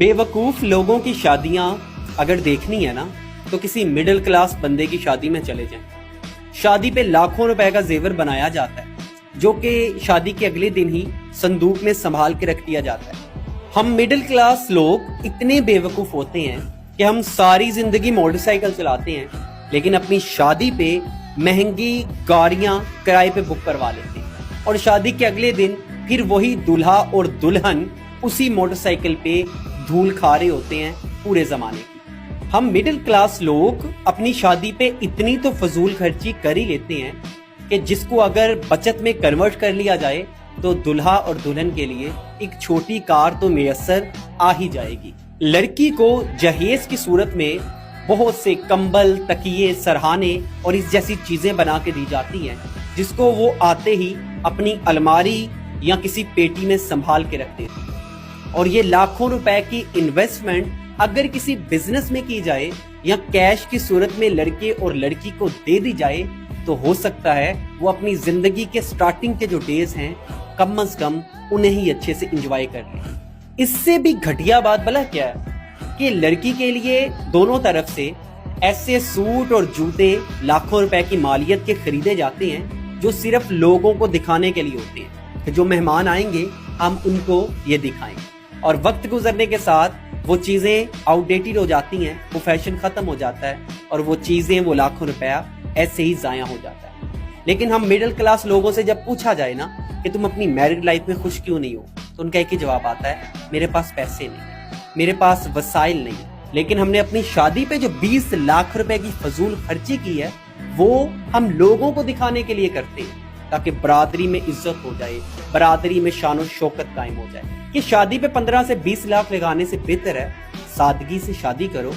बेवकूफ लोगों की शादियां अगर देखनी है ना तो किसी मिडिल क्लास बंदे की शादी में चले जाएं। शादी पे लाखों रुपए का जेवर बनाया जाता है जो कि शादी के अगले दिन ही संदूक में संभाल के रख दिया जाता है। हम मिडिल क्लास लोग इतने बेवकूफ होते हैं कि हम सारी जिंदगी मोटरसाइकिल चलाते हैं लेकिन अपनी शादी पे महंगी गाड़ियां किराए पे बुक करवा लेते हैं और शादी के अगले दिन फिर वही दूल्हा और दुल्हन उसी मोटरसाइकिल पे धूल खा रहे होते हैं पूरे जमाने की। हम मिडिल क्लास लोग अपनी शादी पे इतनी तो फजूल खर्ची कर ही लेते हैं कि जिसको अगर बचत में कन्वर्ट कर लिया जाए तो दुल्हा और दुल्हन के लिए एक छोटी कार तो मैसर आ ही जाएगी। लड़की को जहेज की सूरत में बहुत से कंबल, तकिए, सरहाने और इस जैसी चीजें बना के दी जाती हैं जिसको वो आते ही अपनी अलमारी या किसी पेटी में संभाल के रखते हैं। और ये लाखों रुपए की इन्वेस्टमेंट अगर किसी बिजनेस में की जाए या कैश की सूरत में लड़के और लड़की को दे दी जाए तो हो सकता है वो अपनी जिंदगी के स्टार्टिंग के जो डेज हैं कम से कम उन्हें ही अच्छे से एंजॉय कर लें। इससे भी घटिया बात भला क्या है कि लड़की के लिए दोनों तरफ से ऐसे सूट और जूते लाखों रुपए की मालियत के खरीदे जाते हैं जो सिर्फ लोगों को दिखाने के लिए होते हैं कि जो मेहमान आएंगे हम उनको ये दिखाएंगे। और वक्त गुजरने के साथ वो चीजें आउटडेटेड हो जाती हैं, वो फैशन खत्म हो जाता है और वो चीजें, वो लाखों रुपया ऐसे ही जाया हो जाता है। लेकिन हम मिडिल क्लास लोगों से जब पूछा जाए ना कि तुम अपनी मैरिड लाइफ में खुश क्यों नहीं हो तो उनका एक ही जवाब आता है, मेरे पास पैसे नहीं, मेरे पास वसाइल नहीं। लेकिन हमने अपनी शादी पे जो 20 लाख रुपए की फजूल खर्ची की है वो हम लोगों को दिखाने के लिए करते हैं ताकि बरादरी में इज्जत हो जाए, बरादरी में शान शौकत कायम हो जाए। कि शादी पे 15 से 20 लाख लगाने से बेहतर है सादगी से शादी करो